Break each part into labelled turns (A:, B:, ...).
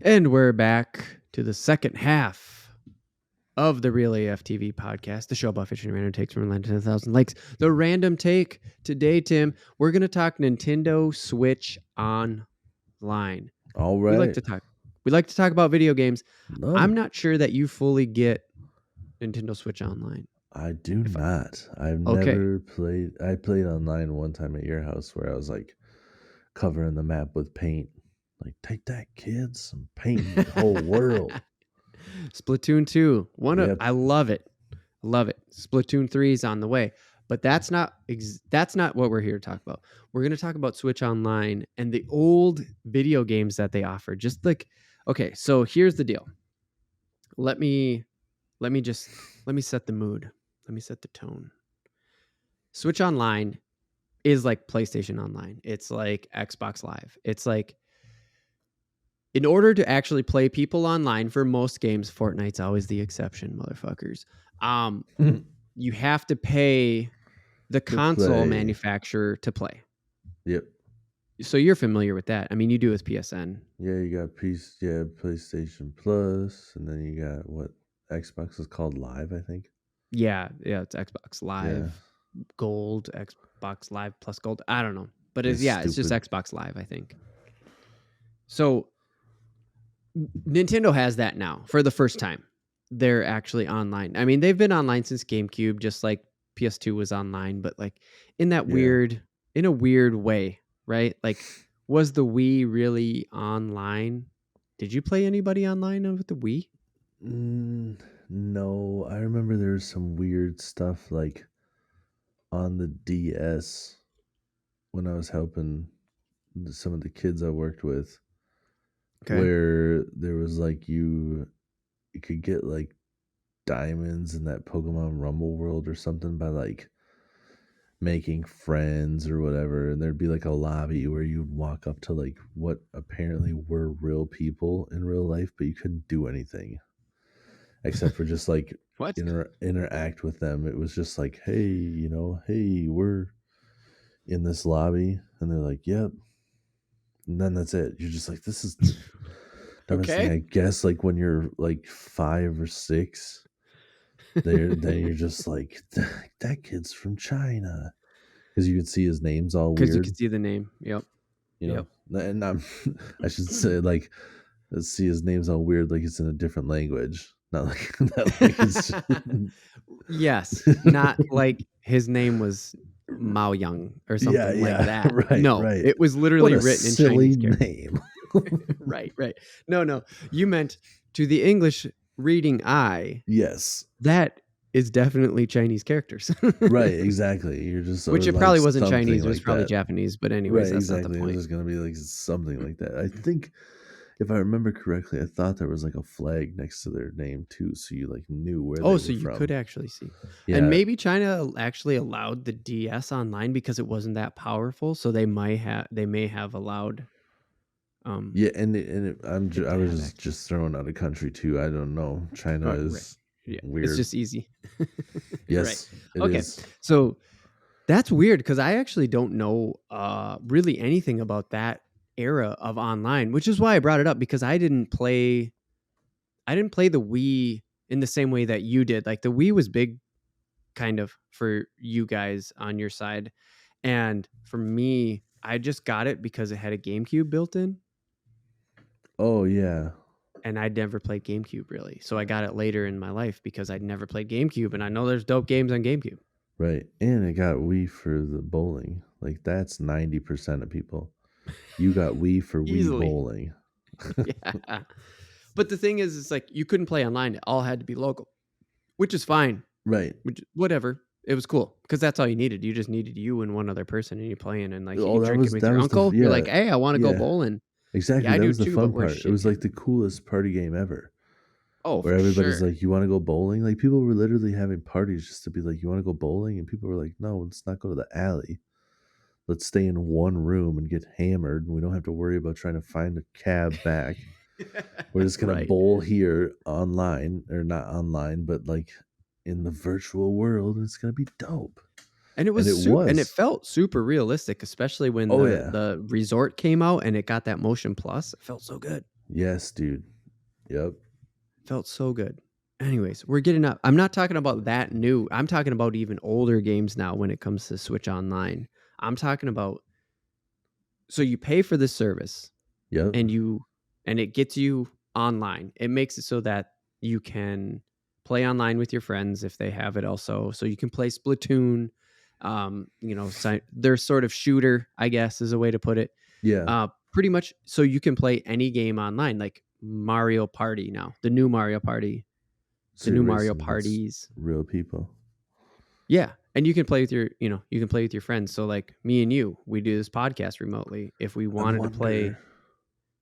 A: And we're back to the second half of the Real AF TV podcast, the show about fishing random takes from Land to 10,000 Lakes. The random take today, Tim, we're going to talk Nintendo Switch Online.
B: All right.
A: We like to talk about video games.
B: No,
A: I'm not sure that you fully get Nintendo Switch Online.
B: I do not. I've
A: Okay.
B: never played. I played online one time at your house where I was like covering the map with paint. Like, take that, kids. I'm painting the whole world.
A: Splatoon 2.
B: Yep.
A: I love it. Love it. Splatoon 3 is on the way. But that's not what we're here to talk about. We're going to talk about Switch Online and the old video games that they offer. Just like, okay, so here's the deal. Let me set the mood. Let me set the tone. Switch Online is like PlayStation Online. It's like Xbox Live. It's like, in order to actually play people online for most games, Fortnite's always the exception, motherfuckers. You have to pay the console manufacturer to play.
B: Yep.
A: So you're familiar with that. I mean, you do with PSN.
B: Yeah, you got PlayStation Plus, and then you got what Xbox is called Live, I think.
A: Yeah, it's Xbox Live Gold, Xbox Live Plus Gold. I don't know, but it's just Xbox Live, I think. So Nintendo has that now for the first time. They're actually online. I mean, they've been online since GameCube, just like PS2 was online, but like in a weird way, right? Like, was the Wii really online? Did you play anybody online with the Wii?
B: No, I remember there was some weird stuff like on the DS when I was helping some of the kids I worked with. Okay. Where there was like you could get like diamonds in that Pokemon Rumble world or something by like making friends or whatever, and there'd be like a lobby where you'd walk up to like what apparently were real people in real life, but you couldn't do anything except for just like interact with them. It was just like, hey, we're in this lobby, and they're like, yep. And then that's it. You're just like, this is the dumbest thing. I guess like when you're like 5 or 6, then you're just like, that kid's from China, because you can see his name's all weird.
A: Because you can see the name. Yep.
B: And I should say like, let's see, his name's all weird, like it's in a different language. Not like it's
A: yes, not like his name was Mao Yang or something like that.
B: Right,
A: no,
B: right.
A: It was literally written in Chinese
B: name.
A: Right. No. You meant to the English reading eye.
B: Yes.
A: That is definitely Chinese characters.
B: Right, exactly. You're just
A: which it probably wasn't Chinese, it was probably Japanese, but anyways, that's
B: exactly.
A: Not the point.
B: It was going to be like something like that. I think if I remember correctly, I thought there was like a flag next to their name too, so you like knew where they were
A: so you
B: from.
A: Could actually see. Yeah. And maybe China actually allowed the DS online because it wasn't that powerful, so they may have allowed
B: I was just throwing out a country too. I don't know. China is weird.
A: It's just easy.
B: Yes.
A: Right. Okay. So that's weird because I actually don't know really anything about that era of online, which is why I brought it up, because I didn't play the Wii in the same way that you did. Like the Wii was big kind of for you guys on your side, and for me, I just got it because it had a GameCube built in.
B: Oh yeah.
A: And I'd never played GameCube really, so I got it later in my life because I'd never played GameCube, and I know there's dope games on GameCube.
B: Right, and it got Wii for the bowling. Like that's 90% of people. You got Wii for Wii bowling.
A: Yeah. But the thing is, it's like you couldn't play online. It all had to be local, which is fine.
B: Right.
A: Whatever. It was cool because that's all you needed. You just needed you and one other person, and you're playing, and like
B: you're
A: drinking with your uncle. You're like, hey, I want to go bowling.
B: Exactly.
A: Yeah,
B: that was the fun part. It was like the coolest party game ever.
A: Oh,
B: where everybody's like, you want to go bowling? Like people were literally having parties just to be like, you want to go bowling? And people were like, no, let's not go to the alley. Let's stay in one room and get hammered, and we don't have to worry about trying to find a cab back. We're just going to bowl here online, or not online, but like in the virtual world. It's going to be dope.
A: And it was, and it felt super realistic, especially when the resort came out and it got that Motion Plus. It felt so good.
B: Yes, dude. Yep.
A: Felt so good. Anyways, we're getting up. I'm not talking about that new. I'm talking about even older games now when it comes to Switch Online. I'm talking about, so you pay for the service
B: Yep.
A: and it gets you online. It makes it so that you can play online with your friends if they have it also. So you can play Splatoon. Their sort of shooter, I guess, is a way to put it.
B: Yeah.
A: Pretty much, so you can play any game online, like Mario Party now, the new Mario Party, the
B: So you're
A: new Mario
B: racing against
A: Parties.
B: real people.
A: Yeah, and you can play with you can play with your friends. So like me and you, we do this podcast remotely. If we
B: I
A: wanted to
B: wonder.
A: play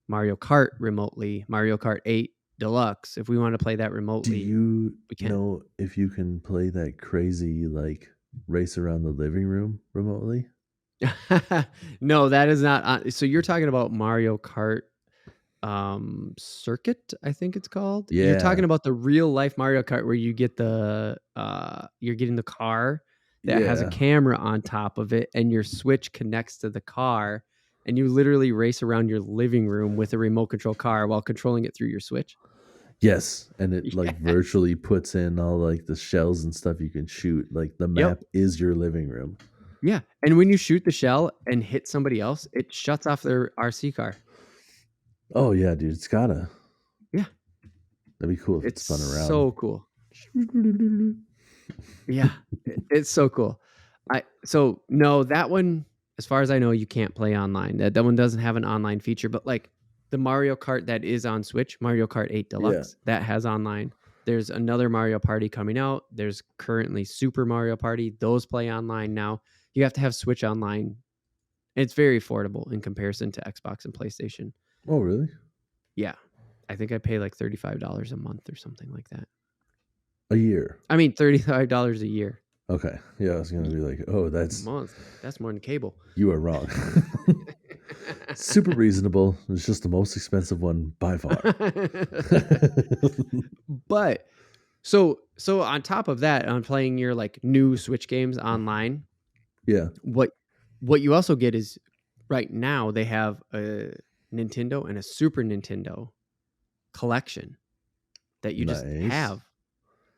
A: Mario Kart remotely, Mario Kart 8 Deluxe, if we want to play that
B: Do
A: remotely,
B: you
A: we can.
B: know if you can play that crazy like race around the living room remotely?
A: No, that is not so you're talking about Mario Kart circuit, I think it's called. You're
B: Yeah.
A: talking about the real life Mario Kart where you get you're getting the car that has a
B: Yeah.
A: camera on top of it and your Switch connects to the car and you literally race around your living room with a remote control car while controlling it through your Switch.
B: Yes, and it like
A: Yes.
B: virtually puts in all like the shells and stuff you can shoot. Like the
A: Yep.
B: map is your living room.
A: Yeah. And when you shoot the shell and hit somebody else, it shuts off their RC car.
B: Oh yeah, dude, it's gotta.
A: Yeah.
B: That'd be cool if it
A: It's
B: spun around.
A: so cool. Yeah, it's so cool. So no, that one, as far as I know, you can't play online. That one doesn't have an online feature, but like the Mario Kart that is on Switch, Mario Kart 8
B: Yeah.
A: Deluxe, that has online. There's another Mario Party coming out. There's currently Super Mario Party. Those play online now. You have to have Switch online. It's very affordable in comparison to Xbox and PlayStation.
B: Oh really?
A: Yeah. I think I pay like $35 a month or something like that.
B: A year.
A: I mean, $35 a year.
B: Okay. Yeah, I was gonna be like, oh, that's
A: Month. That's more than cable.
B: you are wrong. Super reasonable. It's just the most expensive one by far.
A: But so on top of that, on playing your like new Switch games online,
B: Yeah.
A: what you also get is right now they have a Nintendo and a Super Nintendo collection that you just
B: Nice.
A: have.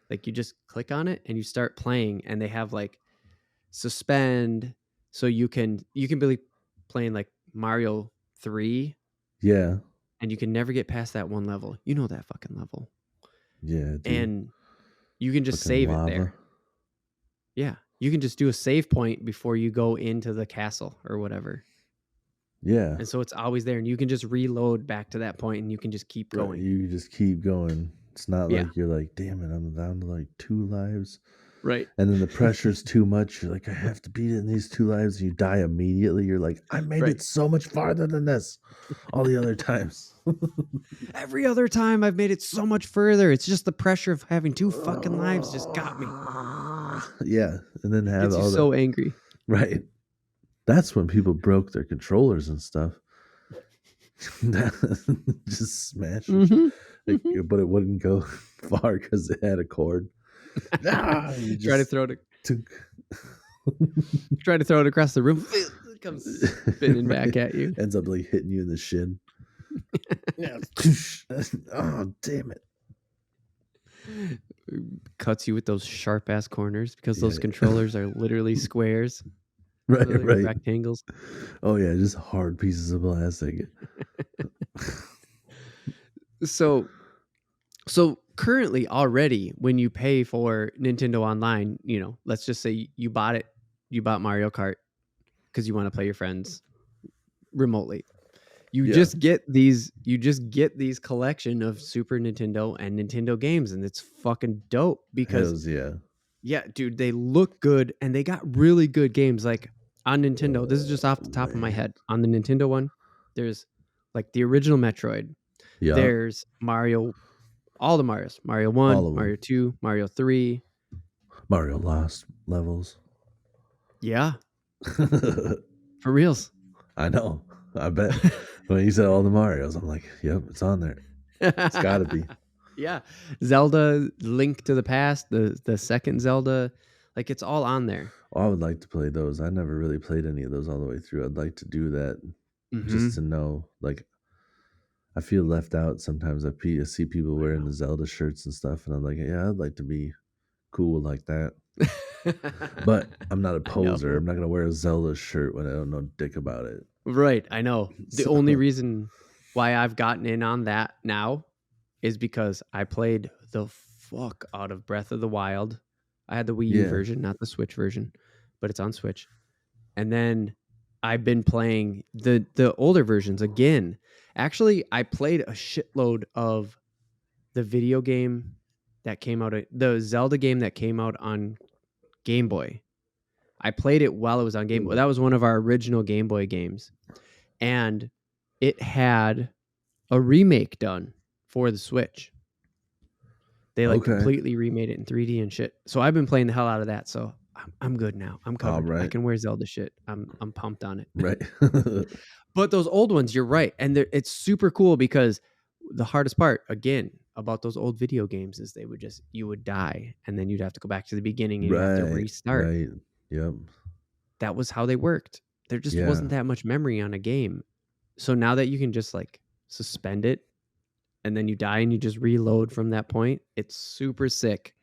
A: Like you just click on it and you start playing, and they have like suspend, so you can be playing like Mario 3
B: Yeah.
A: and you can never get past that one level. You know that fucking level.
B: Yeah, dude.
A: And you can just
B: Fucking
A: save it
B: lava.
A: there. Yeah. You can just do a save point before you go into the castle or whatever.
B: Yeah.
A: And so it's always there and you can just reload back to that point and you can just keep
B: Right.
A: going.
B: You just keep going. It's not
A: Yeah.
B: like you're like, damn it, I'm down to like 2 lives.
A: Right.
B: And then the pressure's too much. You're like, I have to beat it in these 2 lives. And you die immediately. You're like, I made
A: Right.
B: it so much farther than this all the other times.
A: Every other time I've made it so much further. It's just the pressure of having 2 fucking lives just got me.
B: Yeah. And then
A: It
B: have
A: gets you
B: all the
A: so angry.
B: right. That's when people broke their controllers and stuff. Just smash it.
A: Mm-hmm.
B: Like,
A: Mm-hmm.
B: but it wouldn't go far because it had a cord. You
A: Try to
B: just
A: throw it.
B: took.
A: Try to throw it across the room. It comes spinning back at you.
B: Ends up like hitting you in the shin. Yeah. Oh, damn it.
A: Cuts you with those sharp ass corners because those
B: Yeah.
A: controllers are literally squares,
B: Right,
A: literally
B: right.
A: rectangles.
B: Oh yeah, just hard pieces of plastic.
A: So currently already when you pay for Nintendo Online, let's just say you bought Mario Kart because you want to play your friends remotely. You
B: Yeah.
A: just get these collection of Super Nintendo and Nintendo games, and it's fucking dope because
B: Hells yeah.
A: yeah, dude, they look good and they got really good games. Like on Nintendo, this is just off the top of my
B: Man.
A: head. On the Nintendo one, there's like the original Metroid.
B: Yeah.
A: There's Mario, all the Marios. Mario
B: All
A: 1,
B: of 'em.
A: Mario 2, Mario 3.
B: Mario Lost levels.
A: Yeah, for reals.
B: I know. I bet. When you said all the Marios, I'm like, yep, it's on there. It's gotta be.
A: Yeah. Zelda, Link to the Past, the second Zelda, like it's all on there.
B: Oh, I would like to play those. I never really played any of those all the way through. I'd like to do that
A: Mm-hmm.
B: just to know. Like, I feel left out sometimes. I see people wearing the Zelda shirts and stuff, and I'm like, yeah, I'd like to be cool like that. But I'm not a
A: I know.
B: poser. I'm not gonna wear a Zelda shirt when I don't know dick about it.
A: Right, I know. The only
B: So
A: reason why I've gotten in on that now is because I played the fuck out of Breath of the Wild. I had the Wii U
B: yeah,
A: version, not the Switch version, but it's on Switch. And then I've been playing the older versions again. Actually, I played a shitload of the video game that came out, the Zelda game that came out on Game Boy. I played it while it was on Game Boy.
B: ooh,
A: That was one of our original Game Boy games. And it had a remake done for the Switch. They like
B: okay,
A: completely remade it in 3D and shit. So I've been playing the hell out of that. So I'm good now. I'm
B: all
A: covered. I
B: right,
A: can wear Zelda shit. I'm pumped on it.
B: right,
A: But those old ones, you're right, and it's super cool because the hardest part, again, about those old video games is you would die, and then you'd have to go back to the beginning and you'd have to
B: right,
A: restart.
B: right. Yep.
A: That was how they worked. There just
B: Yeah,
A: wasn't that much memory on a game. So now that you can just like suspend it and then you die and you just reload from that point, it's super sick.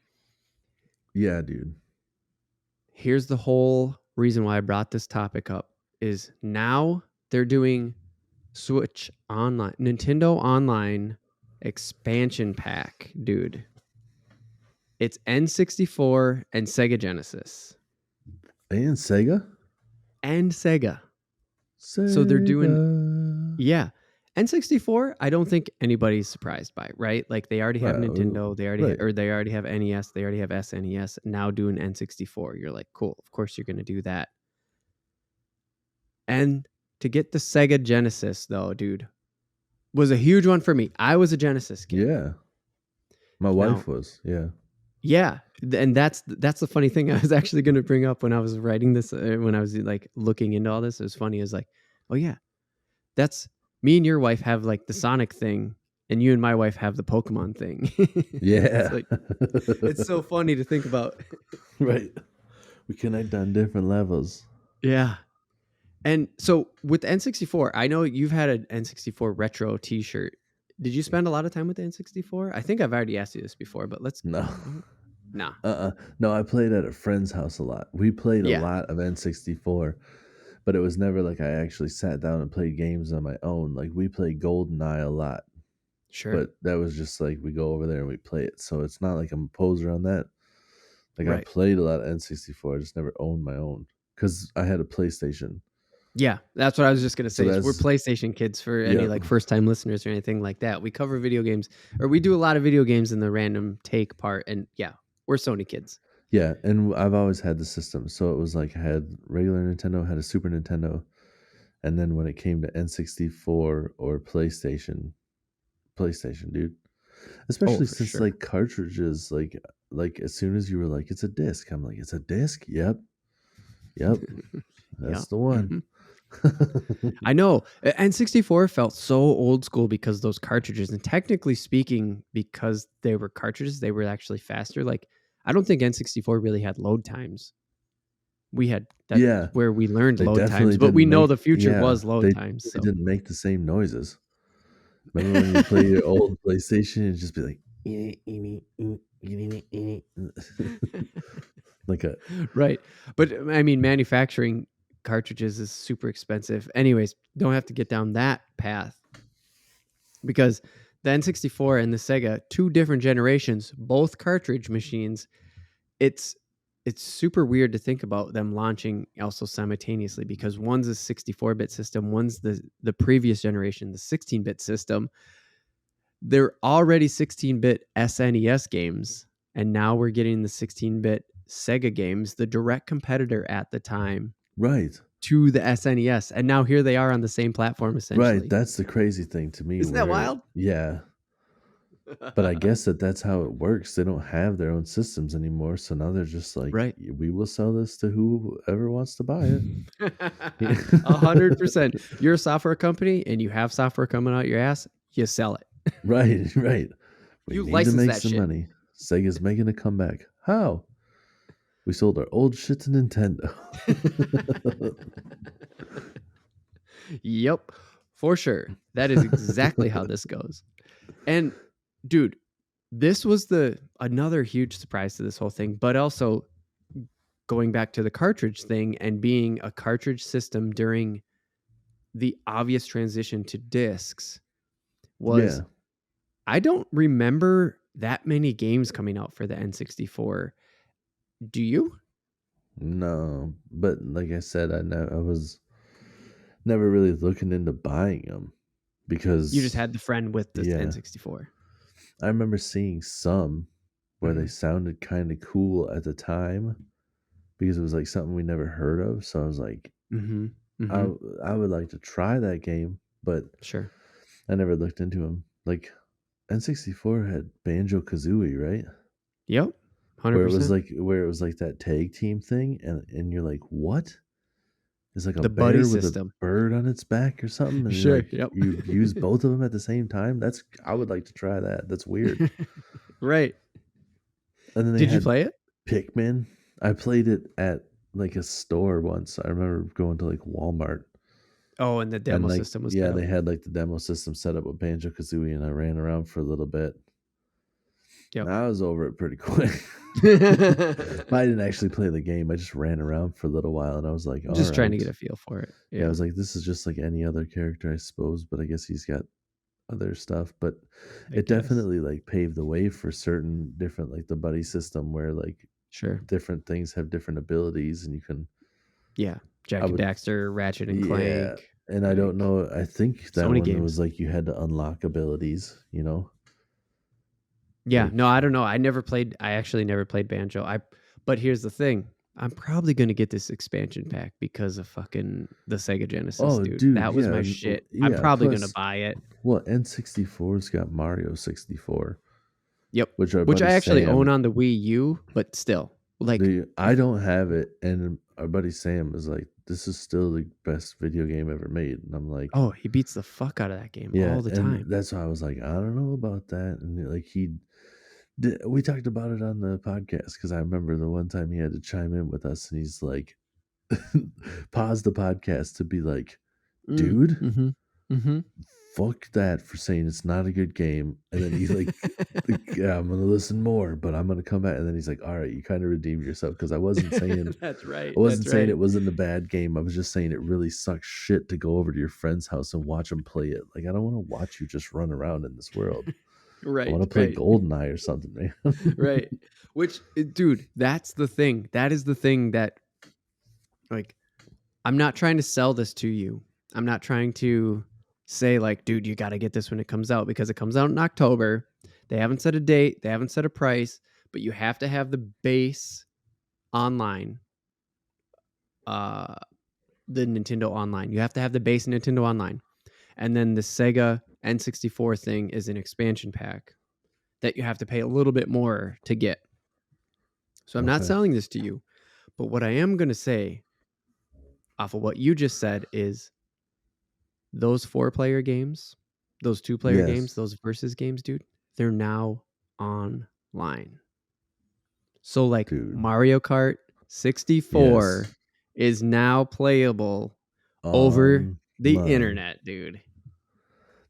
B: yeah, dude.
A: Here's the whole reason why I brought this topic up is now they're doing Switch Online, Nintendo Online expansion pack, dude. It's N64 and Sega Genesis
B: And Sega,
A: and Sega. So they're
B: Sega.
A: doing, yeah. N64, I don't think anybody's surprised by, right? Like they already have
B: Wow,
A: Nintendo,
B: right.
A: they already have NES, they already have SNES. Now doing N64, you're like, cool. Of course you're going to do that. And to get the Sega Genesis though, dude, was a huge one for me. I was a Genesis kid.
B: Yeah, my
A: Now,
B: wife was. Yeah.
A: yeah, and that's the funny thing I was actually going to bring up when I was writing this, when I was like looking into all this. It was funny. Is like, oh yeah, that's me and your wife have like the Sonic thing, and you and my wife have the Pokemon thing. It's
B: Yeah.
A: like it's so funny to think about.
B: Right. We connect on different levels.
A: Yeah. And so with the N64, I know you've had an N64 retro T-shirt. Did you spend a lot of time with the N64? I think I've already asked you this before, but let's.
B: No.
A: Nah.
B: No, I played at a friend's house a lot. We played a
A: Yeah.
B: lot of N64, but it was never like I actually sat down and played games on my own. Like we played GoldenEye a lot,
A: Sure.
B: but that was just like we go over there and we play it. So it's not like I'm a poser on that. Like I
A: Right.
B: played a lot of N64, I just never owned my own because I had a PlayStation.
A: Yeah, that's what I was just gonna
B: So
A: say. Is we're
B: that's
A: PlayStation kids for any
B: yeah,
A: like first time listeners or anything like that. We cover video games, or we do a lot of video games in the random take part, and yeah, we're Sony kids.
B: yeah. And I've always had the system, so it was like I had regular Nintendo, had a Super Nintendo, and then when it came to N64 or PlayStation, dude.
A: Oh,
B: Especially
A: for
B: since
A: sure.
B: like cartridges, like as soon as you were like, it's a disc, I'm like, it's a disc? Yep. Yep.
A: Yeah.
B: That's the one.
A: Mhm. I know. N64 felt so old school because those cartridges, and technically speaking, because they were cartridges, they were actually faster. Like, I don't think N64 really had load times. We had that's
B: Yeah.
A: where we learned
B: They
A: load
B: definitely
A: times, but we
B: didn't
A: know
B: make
A: the future
B: yeah.
A: was load
B: They
A: times.
B: definitely
A: So,
B: didn't make the same noises. Remember when you play your old PlayStation, it'd just be like like a
A: right. But I mean, manufacturing cartridges is super expensive. Anyways, don't have to get down that path because the N64 and the Sega, two different generations, both cartridge machines. It's it's super weird to think about them launching also simultaneously because one's a 64-bit system, one's the previous generation, the 16-bit system. They're already 16-bit SNES games, and now we're getting the 16-bit Sega games, the direct competitor at the time
B: right.
A: to the SNES. And now here they are on the same platform
B: Right.
A: essentially.
B: That's the crazy thing to me
A: Isn't that
B: where
A: wild?
B: yeah. But I guess that's how it works. They don't have their own systems anymore, so now they're just like,
A: Right.
B: we will sell this to whoever wants to buy it.
A: 100%. You're a software company and you have software coming out your ass, you sell it.
B: Right, right. We
A: You
B: need to
A: license
B: make
A: that
B: some
A: shit.
B: money. Sega's making a comeback. How? We sold our old shit to Nintendo.
A: Yep. For sure. That is exactly how this goes. And dude, this was the another huge surprise to this whole thing, but also going back to the cartridge thing and being a cartridge system during the obvious transition to discs was
B: Yeah.
A: I don't remember that many games coming out for the N64. Do you?
B: No, but like I said, I was never really looking into buying them
A: You just
B: because,
A: had the friend with the
B: yeah,
A: N64.
B: I remember seeing some where they
A: Mhm.
B: sounded kind of cool at the time because it was like something we never heard of. So I was like,
A: Mhm.
B: I
A: Mhm.
B: I would like to try that game, but
A: Sure.
B: I never looked into them. Like N64 had Banjo Kazooie, right?
A: Yep.
B: Where it was
A: 100%.
B: like that tag team thing, and you're like, what? It's like a
A: The buddy
B: bear with a
A: system.
B: bird on its back or something, and you're
A: Sure.
B: like
A: Yep.
B: you use both of them at the same time. That's I would like to try that. That's weird.
A: Right.
B: And then they
A: Did you
B: had
A: play it?
B: Pikmin. I played it at like a store once. I remember going to like Walmart
A: Oh, and the
B: and
A: demo
B: like
A: system was
B: yeah,
A: set up.
B: they had like the demo system set up with Banjo Kazooie, and I ran around for a little bit.
A: Yep.
B: And I was over it pretty quick. I didn't actually play the game. I just ran around for a little while, and I was like, all
A: Just trying to
B: right.
A: get a feel for it.
B: Yeah, I
A: Yeah,
B: was like, this is just like any other character, I suppose, but I guess he's got other stuff. But
A: I
B: it
A: guess.
B: definitely like paved the way for certain different like the buddy system where like
A: Sure.
B: different things have different abilities and you can
A: Yeah.
B: I
A: Jack and
B: would
A: Daxter, Ratchet and
B: yeah.
A: Clank.
B: And I don't
A: Like
B: know. I think
A: so
B: that
A: many
B: one was
A: games.
B: like you had to unlock abilities,
A: Yeah.
B: like
A: No, I don't know. I actually never played Banjo. But here's the thing. I'm probably gonna get this expansion pack because of fucking the Sega Genesis,
B: oh,
A: dude.
B: dude,
A: That was
B: yeah,
A: my shit. I'm
B: yeah.
A: probably gonna
B: Plus,
A: buy it.
B: well, N64's got Mario 64,
A: Yep.
B: which our
A: Which
B: buddy
A: I actually own
B: Sam
A: on the Wii U, but still. Like
B: Dude, I don't have it, and our buddy Sam was like, "This is still the best video game ever made," and I'm like,
A: oh, he beats the fuck out of that game
B: "Yeah,"
A: all the
B: and
A: time.
B: that's why I was like, "I don't know about that," and like we talked about it on the podcast because I remember the one time he had to chime in with us, and he's like, pause the podcast to be like, "Dude,
A: Mhm. Mhm.
B: fuck that for saying it's not a good game," and then he's like, "Yeah, I'm gonna listen more, but I'm gonna come back," and then he's like, "All right, you kind of redeemed yourself," because
A: That's right.
B: I
A: That's
B: wasn't saying
A: right.
B: it wasn't a bad game. I was just saying it really sucks shit to go over to your friend's house and watch them play it. Like I don't want to watch you just run around in this world. I want
A: Right,
B: to play
A: right,
B: GoldenEye or something, man.
A: right. Dude, that's the thing. That is the thing that, like, I'm not trying to sell this to you. I'm not trying to say, like, dude, you got to get this when it comes out because it comes out in October. They haven't set a date, they haven't set a price, but you have to have the base online, uh, the Nintendo Online. You have to have the base Nintendo Online. And then the Sega N64 thing is an expansion pack that you have to pay a little bit more to get. So I'm not
B: Okay.
A: selling this to you. But what I am going to say off of what you just said is those 4-player games, those 2-player games,
B: Yes,
A: those versus games, dude, they're now online. So like
B: dude.
A: Mario Kart 64
B: Yes.
A: is now playable over the
B: Online.
A: internet, dude.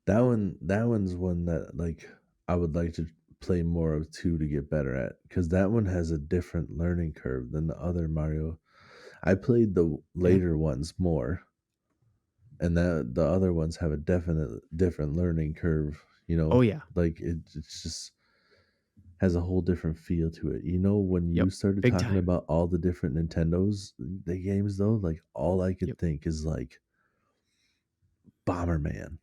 B: That one's one that like I would like to play more of too to get better at because that one has a different learning curve than the other Mario. I played the
A: Okay.
B: later ones more, and the other ones have a definite different learning curve.
A: Oh yeah.
B: Like it's just has a whole different feel to it. When
A: Yep.
B: you started
A: Big
B: talking
A: time.
B: about all the different Nintendos, the games though, like all I could
A: Yep.
B: think is like Bomberman.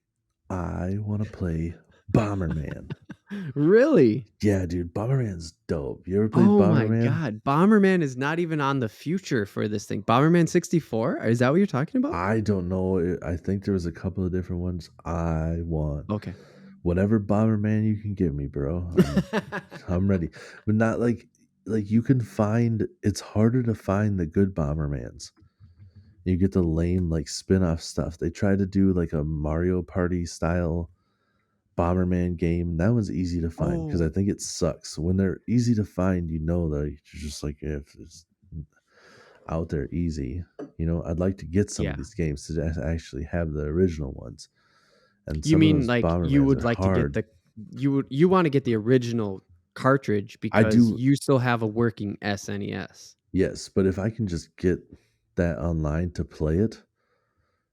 B: I want to play Bomberman.
A: Really?
B: Yeah, dude, Bomberman's dope. You ever played
A: Oh my
B: Bomberman?
A: god. Bomberman is not even on the future for this thing. Bomberman 64? Is that what you're talking about?
B: I don't know. I think there was a couple of different ones. I want
A: Okay.
B: whatever Bomberman you can give me, bro. I'm ready. But not like you can find it's harder to find the good Bombermans. You get the lame like spin-off stuff. They try to do like a Mario Party style Bomberman game. That one's easy to find because I
A: Oh,
B: think it sucks. When they're easy to find, that you're just like if it's out there easy. I'd like to get some of
A: yeah.
B: these games to actually have the original ones. and
A: You
B: some of
A: mean
B: those
A: like you
B: Bombermans
A: would
B: are
A: like to get
B: hard.
A: the you want to get the original cartridge
B: I
A: because
B: do,
A: you still have a working SNES.
B: yes, but if I can just get that online to play it,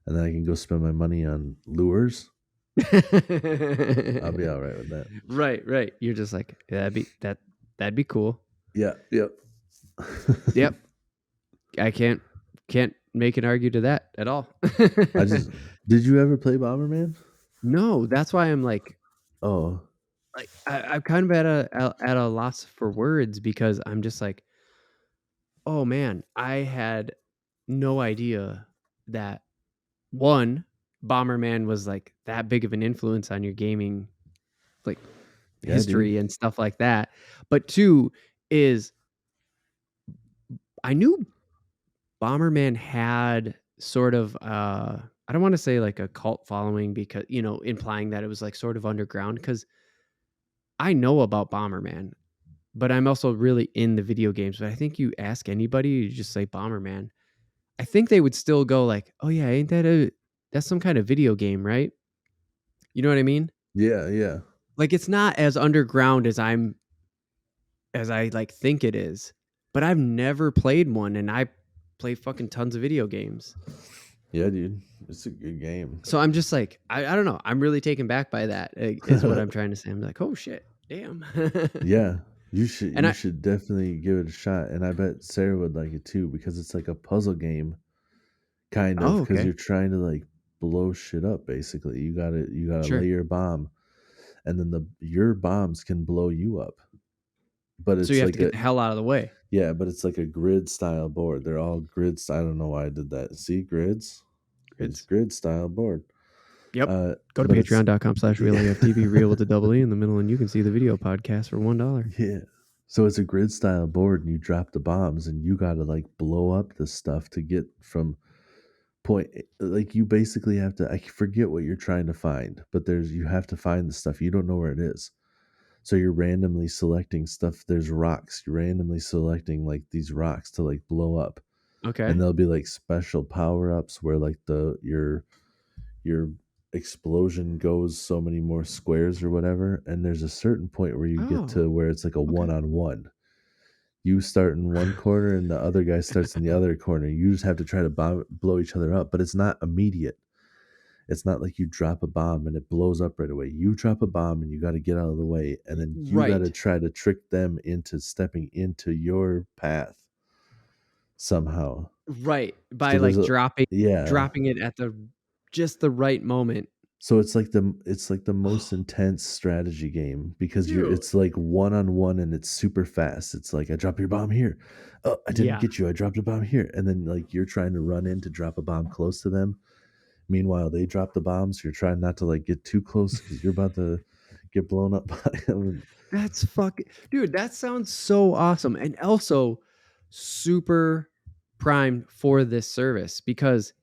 B: and then I can go spend my money on lures, I'll be all right with that.
A: Right, right. You're just like, "Yeah, that'd be cool."
B: Yeah, yep.
A: Yep. I can't make an argue to that at all.
B: I just did you ever play Bomberman?
A: No, that's why I'm
B: Oh,
A: I'm kind of at a loss for words because I'm just like, "Oh man, I had no idea that one, Bomberman was like that big of an influence on your gaming like
B: yeah, dude.
A: history and stuff like that. But two is I knew Bomberman had sort of I don't want to say like a cult following because implying that it was like sort of underground because I know about Bomberman, but I'm also really in the video games. But I think you ask anybody, you just say Bomberman. I think they would still go like, "Oh yeah, ain't that that's some kind of video game, right?" You know what I mean?
B: Yeah, yeah.
A: Like it's not as underground as I like think it is. But I've never played one and I play fucking tons of video games.
B: Yeah, dude. It's a good game.
A: So I'm just like, I don't know. I'm really taken back by that, is what I'm trying to say. I'm like, oh shit, damn.
B: Yeah. You should
A: And
B: you
A: I
B: should definitely give it a shot, and I bet Sarah would like it too because it's like a puzzle game kind of
A: oh,
B: because
A: okay.
B: you're trying to like blow shit up basically. You got to lay
A: Sure.
B: your bomb, and then your bombs can blow you up. But
A: So you
B: it's
A: have to
B: like
A: get
B: a
A: the hell out of the way.
B: yeah, but it's like a grid style board. They're all grids. I don't know why I did that. See grids? It's
A: It's
B: grid style board.
A: Yep.
B: Uh
A: Go to
B: but it's
A: patreon.com/real
B: yeah.
A: AFTV, real with a double E in the middle, and you can see the video podcast for $1.
B: Yeah. So it's a grid style board, and you drop the bombs, and you got to like blow up the stuff to get from like you basically have to. I forget what you're trying to find, but you have to find the stuff. You don't know where it is, so you're randomly selecting stuff. There's rocks. You're randomly selecting like these rocks to like blow up, and
A: Okay.
B: there'll be like special power ups where like your explosion goes so many more squares or whatever, and there's a certain point where you get
A: Oh,
B: to where it's like a
A: okay.
B: one-on-one. You start in one corner and the other guy starts in the other corner. You just have to try to blow each other up, but it's not immediate. It's not like you drop a bomb and it blows up right away. You drop a bomb and you got to get out of the way, and then you got to
A: Right.
B: try to trick them into stepping into your path somehow.
A: Right. By
B: So there's
A: like
B: a yeah.
A: dropping it at the just the right moment.
B: So it's like the most intense strategy game because
A: Dude.
B: it's like one on one and it's super fast. It's like I drop your bomb here. Oh, I didn't
A: Yeah.
B: get you. I dropped a bomb here. And then like you're trying to run in to drop a bomb close to them. Meanwhile, they drop the bombs. You're trying not to like get too close because you're about to get blown up by them.
A: That's fucking dude, that sounds so awesome and also super primed for this service because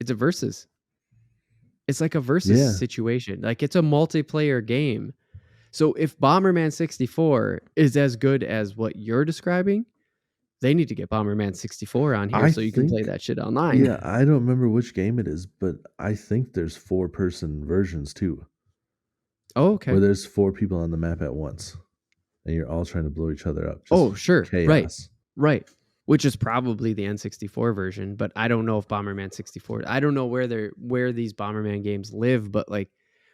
A: it's a versus. It's like a versus
B: Yeah.
A: situation. Like it's a multiplayer game. So if Bomberman 64 is as good as what you're describing, they need to get Bomberman 64 on here
B: I
A: so you can play
B: think
A: that shit online.
B: yeah, I don't remember which game it is, but I think there's four-person versions too,
A: Oh,
B: where
A: okay.
B: there's four people on the map at once and you're all trying to blow each other up.
A: Oh,
B: Just
A: sure. Right.
B: chaos.
A: Right. Which is probably the N64 version, but I don't know if Bomberman 64. I don't know where these Bomberman games live, but like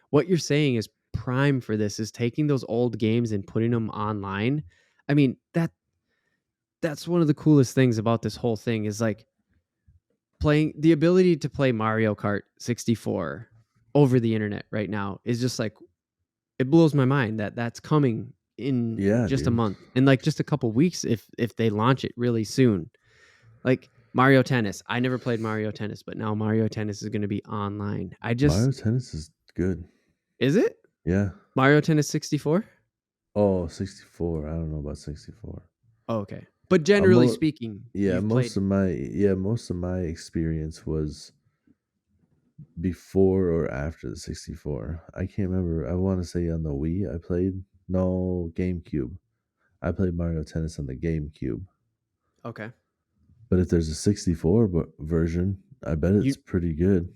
A: what you're saying is prime for this is taking those old games and putting them online. I mean, that's one of the coolest things about this whole thing is like playing the ability to play Mario Kart 64 over the internet right now is just like it blows my mind that that's coming in
B: Yeah,
A: just a
B: dude.
A: month in like just a couple weeks if they launch it really soon. Like Mario Tennis. I never played Mario Tennis, but now Mario Tennis is going to be online. I just
B: Mario Tennis is good.
A: is it
B: Yeah.
A: Mario Tennis 64?
B: Oh, 64. I don't know about 64.
A: Oh, okay. But generally
B: Mo-
A: speaking,
B: yeah,
A: you've played
B: most of my experience was before or after the 64. I can't remember. I want to say on the Wii I played. No, GameCube. I played Mario Tennis on the GameCube.
A: okay.
B: But if there's a 64 version, I bet it's
A: You
B: pretty good.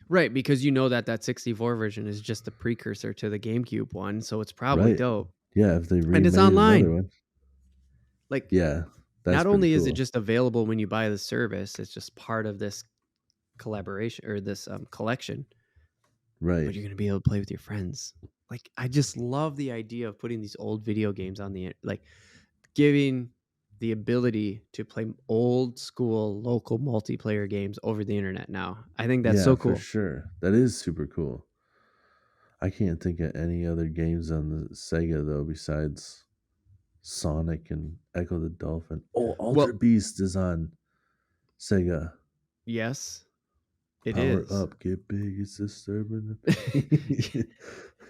A: Right, because you know that 64 version is just a precursor to the GameCube one, so it's probably
B: Right.
A: dope.
B: Yeah, if they
A: And it's
B: remade another
A: online.
B: one.
A: Like,
B: Yeah, that's
A: not
B: pretty
A: only is it
B: cool.
A: just available when you buy the service, it's just part of this collaboration or this collection,
B: Right.
A: but you're going to be able to play with your friends. Like, I just love the idea of putting these old video games on the, like, giving the ability to play old school local multiplayer games over the internet now. I think that's
B: Yeah,
A: so
B: for
A: cool.
B: sure. That is super cool. I can't think of any other games on the Sega though besides Sonic and Echo the Dolphin. Oh, Alter
A: Well,
B: Beast is on Sega.
A: yes, it
B: Power
A: is.
B: up, get big, it's disturbing the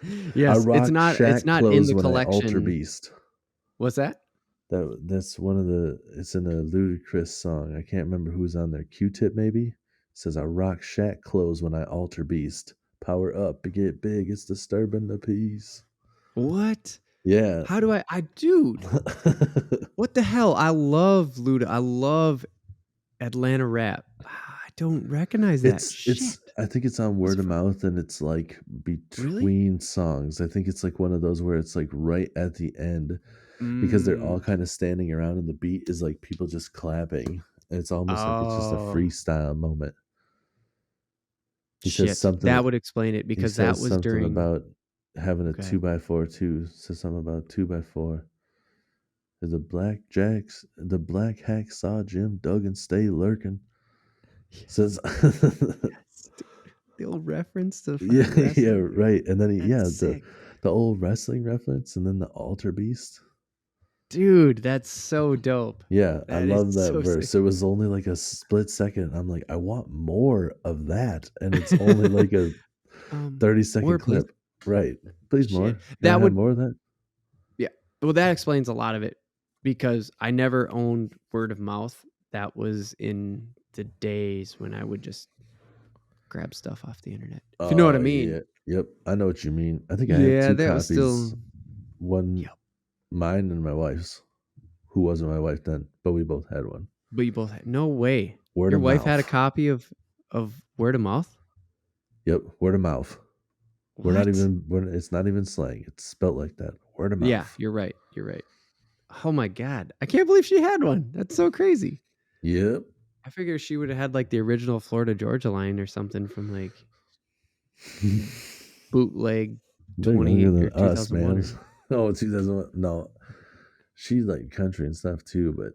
B: I
A: Yes,
B: rock
A: it's
B: Shack
A: not in
B: clothes
A: the
B: when I Alter
A: collection.
B: Beast.
A: What's that?
B: That's one of the. It's in a Ludacris song. I can't remember who's on there. Q-Tip maybe. It says I rock Shack clothes when I Alter Beast. Power up, get big, it's disturbing the peace.
A: What?
B: Yeah.
A: How do dude, what the hell? I love Luda. I love Atlanta rap. I don't recognize that.
B: It's
A: Shit.
B: I think it's on
A: It's
B: word of
A: from
B: mouth and it's like
A: really?
B: between songs. I think it's like one of those where it's like right at the end because they're all
A: Mm.
B: kind of standing around and the beat is like people just clapping. And it's almost like it's just a
A: Oh,
B: freestyle moment. He says
A: shit.
B: something
A: That would explain it
B: he
A: because that
B: says
A: was
B: something
A: during.
B: about having a
A: Okay.
B: 2x4 too. Says something about 2x4. The black hack saw Jim Duggan stay lurking.
A: Yes.
B: Says
A: Yes. Dude. The old reference to
B: yeah,
A: fucking
B: yeah,
A: wrestling.
B: right. And then
A: That's sick.
B: the old wrestling reference and then the altar beast.
A: Dude, that's so dope.
B: Yeah, I
A: That is
B: love that
A: so
B: verse.
A: sick.
B: It was only like a split second. I'm like, I want more of that. And it's only like a 30-second
A: More, please.
B: clip. Right. Please
A: Shit.
B: more. Can I
A: That
B: have
A: would
B: more of that?
A: Yeah. Well, that explains a lot of it because I never owned word of mouth. That was in the days when I would just grab stuff off the internet. If you know what I
B: Oh
A: mean.
B: yeah. Yep. I know what you mean. I think I have
A: Yeah,
B: two
A: that was
B: copies.
A: still.
B: One
A: Yep.
B: mine and my wife's, who wasn't my wife then, but we both had one.
A: But you both had no way.
B: Word
A: Your
B: of
A: wife had a
B: mouth.
A: copy of word of mouth?
B: Yep, word of mouth.
A: What?
B: It's not even slang. It's spelt like that. Word of
A: Yeah,
B: mouth.
A: you're right. You're right. Oh my god. I can't believe she had one. That's so crazy.
B: Yep.
A: I figure she would have had like the original Florida Georgia line or something from like bootleg
B: They're younger
A: 20
B: than
A: or
B: us,
A: 2001
B: man.
A: or
B: Oh, 2001. No, she like country and stuff too, but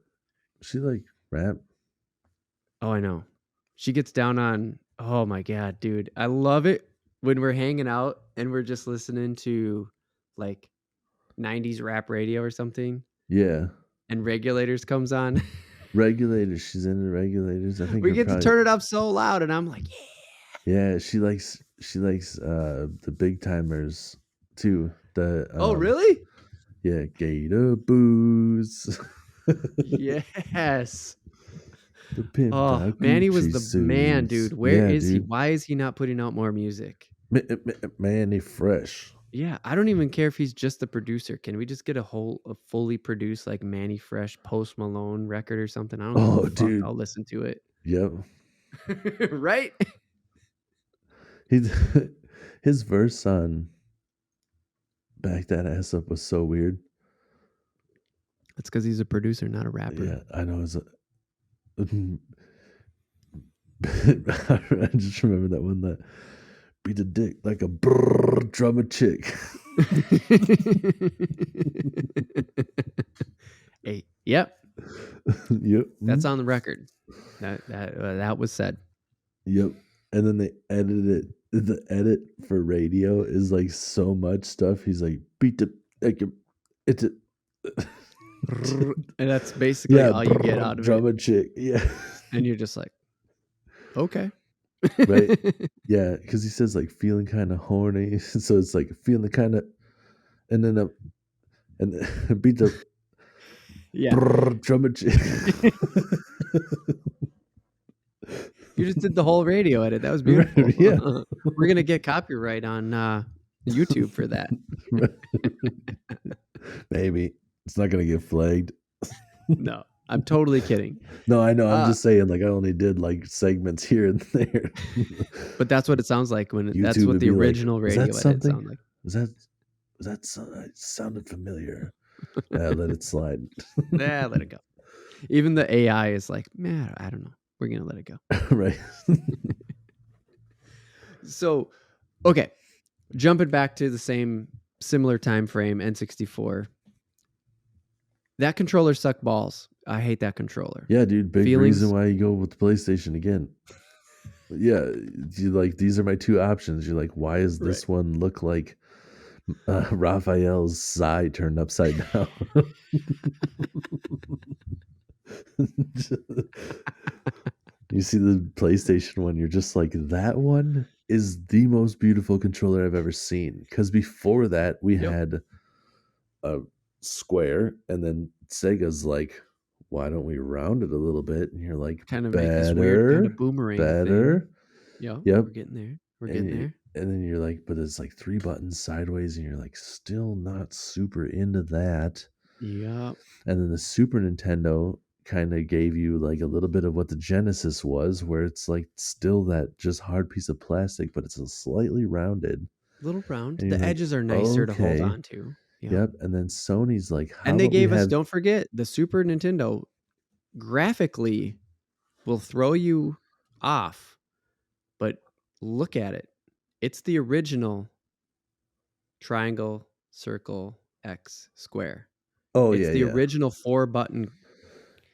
B: she like rap.
A: Oh, I know. She gets down on oh my god, dude. I love it when we're hanging out and we're just listening to like 90s rap radio or something
B: Yeah.
A: and Regulators comes on.
B: Regulators. She's into regulators. I think
A: We
B: her
A: get to
B: probably
A: turn it up so loud and I'm like, "Yeah."
B: yeah, she likes the big timers too. The
A: Oh, really?
B: yeah, Gator Booze.
A: Yes.
B: The pimp
A: Oh,
B: got
A: Manny was
B: Gucci
A: the man,
B: suits.
A: dude. Where
B: Yeah,
A: is he?
B: dude.
A: Why is he not putting out more music?
B: Man, they fresh.
A: Yeah, I don't even care if he's just the producer. Can we just get a fully produced like Manny Fresh Post Malone record or something? I don't give a
B: Oh,
A: fuck.
B: dude.
A: I'll listen to it.
B: Yep.
A: Right?
B: He his verse on Back That Ass Up was so weird.
A: That's because he's a producer, not a rapper.
B: Yeah, I know. I just remember that one that beat a dick like a brrr drummer chick.
A: Hey, yep,
B: Yep.
A: that's on the record. That was said.
B: Yep. And then they edited it. The edit for radio is like so much stuff. He's like, beat the like it's a
A: And that's basically
B: yeah,
A: all you get out of it.
B: drummer chick. Yeah.
A: And you're just like, okay.
B: Right. Yeah, because he says like feeling kind of horny. So it's like feeling kind of and then and beat the
A: Yeah.
B: drummer chick.
A: You just did the whole radio edit. That was
B: Right,
A: beautiful.
B: yeah.
A: We're gonna get copyright on YouTube for that.
B: Maybe it's not gonna get flagged.
A: No, I'm totally kidding.
B: No, I know. I'm just saying, like, I only did like segments here and there.
A: But that's what it sounds like when that's
B: YouTube
A: what
B: would
A: the
B: be like,
A: original
B: "Was that
A: radio edit
B: something?
A: sound like.
B: Was that it sounded familiar." Let it slide.
A: Nah, let it go. Even the AI is like, man, I don't know. We're gonna let it go.
B: Right.
A: So, okay, jumping back to the similar time frame, N64. That controller sucked balls. I hate that controller.
B: Yeah, dude. Big reason
A: Feelings,
B: why you go with the PlayStation again. Yeah, you like these are my two options. You're like, why does
A: right?
B: this one look like Raphael's eye turned upside down? You see the PlayStation one, you're just like, that one is the most beautiful controller I've ever seen. Because before that, we
A: Yep.
B: had a square, and then Sega's like, why don't we round it a little bit? And you're like,
A: Kind of make this weird kind of
B: better,
A: boomerang thing.
B: better.
A: Yep,
B: Yep.
A: we're getting there. We're
B: And
A: getting there.
B: and then you're like, but it's like 3 buttons sideways, and you're like, still not super into that.
A: Yep.
B: And then the Super Nintendo kind of gave you like a little bit of what the Genesis was, where it's like still that just hard piece of plastic, but it's a slightly rounded.
A: Little round.
B: And you're
A: The
B: like,
A: edges are nicer to hold
B: okay,
A: on to. Yep.
B: yep. And then Sony's like, how
A: And they
B: about we
A: gave us,
B: have
A: don't forget, the Super Nintendo graphically will throw you off, but look at it. It's the original triangle, circle, X, square.
B: oh
A: It's
B: yeah,
A: the
B: yeah.
A: original 4-button.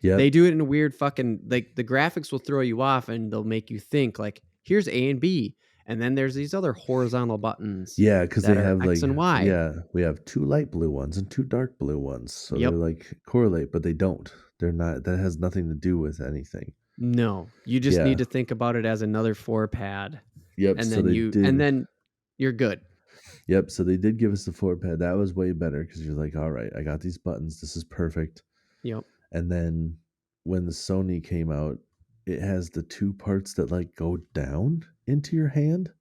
B: Yep.
A: They do it in a weird fucking, like, the graphics will throw you off and they'll make you think like, here's A and B, and then there's these other horizontal buttons
B: Yeah, because
A: that
B: they
A: are
B: have
A: X
B: like,
A: and Y.
B: yeah, we have 2 light blue ones and 2 dark blue ones. So they're
A: Yep.
B: like correlate, but they don't. They're not, that has nothing to do with anything.
A: No, you just
B: Yeah.
A: need to think about it as another 4-pad,
B: Yep.
A: and
B: So
A: then
B: they did.
A: you're good.
B: Yep. So they did give us the 4 pad. That was way better because you're like, all right, I got these buttons. This is perfect.
A: Yep.
B: And then when the Sony came out, it has the 2 parts that like go down into your hand.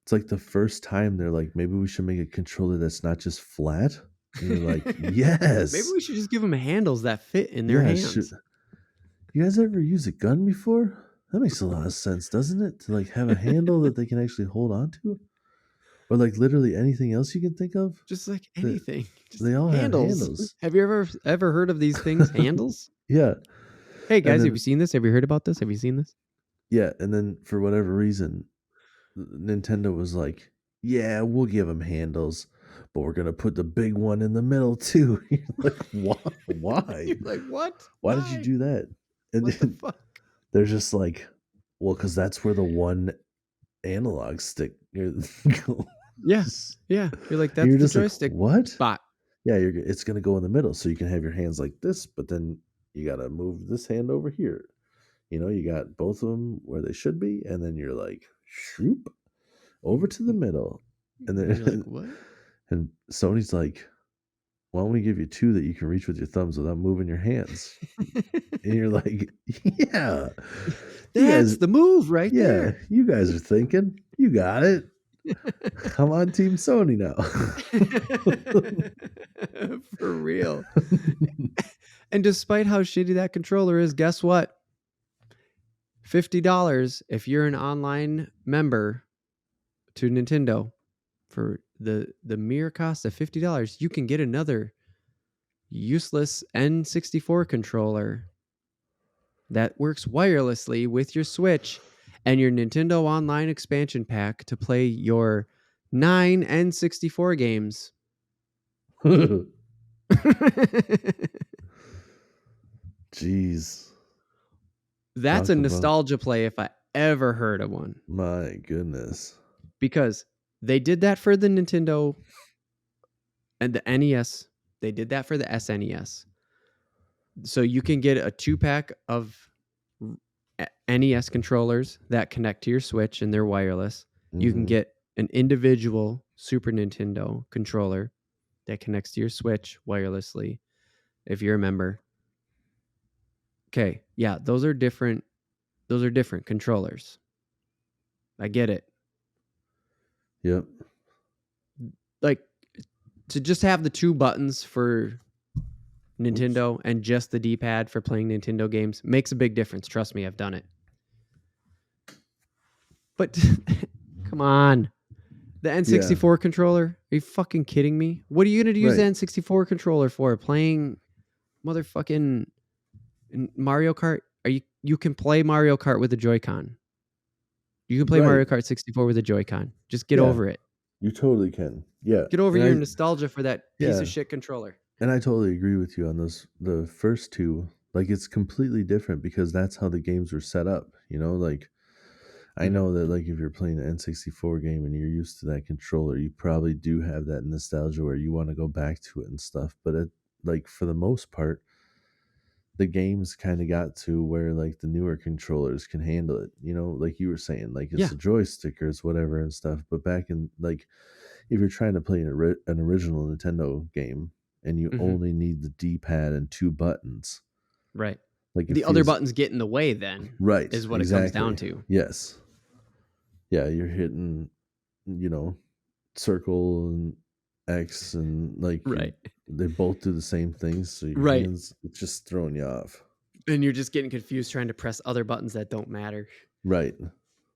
B: It's like the first time they're like, maybe we should make a controller that's not just flat. And you're like,
A: Maybe
B: yes.
A: we should just give them handles that fit in their
B: Yeah.
A: hands.
B: You guys ever use a gun before? That makes a lot of sense, doesn't it? To like have a handle that they can actually hold on to? Or like literally anything else you can think of?
A: Just like
B: That
A: anything. Just
B: they all have
A: handles.
B: handles.
A: Have you ever heard of these things? Handles?
B: Yeah.
A: Hey
B: And
A: guys, have you
B: then
A: seen this? Have you heard about this? Have you seen this?
B: yeah, and then for whatever reason, Nintendo was like, "Yeah, we'll give them handles, but we're gonna put the big one in the middle too." You're like, "Why?
A: You're
B: Why?
A: like, what?
B: Why did you
A: Why?
B: do that?" And
A: What the
B: then
A: fuck?
B: they're just like, "Well, because that's where the one analog stick."
A: Yeah. Yeah. You're like,
B: And
A: that's
B: you're
A: the
B: just like,
A: joystick
B: "What?"
A: spot.
B: Yeah, it's gonna go in the middle, so you can have your hands like this, but then you gotta move this hand over here. You got both of them where they should be, and then you're like, shoop, over to the middle. And
A: And you're like,
B: then
A: what?
B: and Sony's like, why don't we give you 2 that you can reach with your thumbs without moving your hands? And you're like, yeah, you
A: That's
B: guys,
A: the move right
B: yeah,
A: there.
B: you guys are thinking, you got it. I'm on Team Sony now.
A: For real. And despite how shitty that controller is, guess what? $50 if you're an online member to Nintendo. For the mere cost of $50, you can get another useless N64 controller that works wirelessly with your Switch and your Nintendo Online expansion pack to play your 9 N64 games.
B: Jeez.
A: That's a
B: Talk about,
A: nostalgia play if I ever heard of one.
B: my goodness.
A: Because they did that for the Nintendo and the NES. They did that for the SNES. So you can get a 2-pack of NES controllers that connect to your Switch and they're wireless. You can
B: Mm-hmm.
A: get an individual Super Nintendo controller that connects to your Switch wirelessly if you're a member. Okay, yeah, those are different controllers. I get it.
B: Yep.
A: Like to just have the 2 buttons for
B: Oops.
A: Nintendo and just the D-pad for playing Nintendo games makes a big difference. Trust me, I've done it. But come on. The
B: Yeah.
A: N64 controller? Are you fucking kidding me? What are you going to use the
B: Right.
A: N64 controller for? Playing motherfucking Mario Kart? You can play Mario Kart with a Joy-Con. You can play
B: Right.
A: Mario Kart 64 with a Joy-Con. Just get
B: Yeah.
A: over it.
B: You totally can. Yeah.
A: Get over
B: And
A: your
B: I
A: nostalgia for that piece
B: yeah.
A: of shit controller.
B: And I totally agree with you on those the first two. Like it's completely different because that's how the games were set up, you know? Like I
A: Mhm.
B: know that like if you're playing an N64 game and you're used to that controller, you probably do have that nostalgia where you want to go back to it and stuff. But like for the most part, the games kind of got to where like the newer controllers can handle it. You know, like you were saying, like it's
A: Yeah.
B: a joystick or it's whatever and stuff. But back in like if you're trying to play an original Nintendo game and you
A: Mhm.
B: only need the D-pad and two buttons,
A: Right.
B: like it
A: The other
B: feels
A: buttons get in the way then
B: right.
A: is what it comes down
B: Exactly.
A: to.
B: Yes. Yeah, you're hitting, you know, circle and X and like you're
A: Right.
B: they both do the same things, so your
A: Right.
B: hands it's just throwing you off.
A: And you're just getting confused trying to press other buttons that don't matter.
B: Right.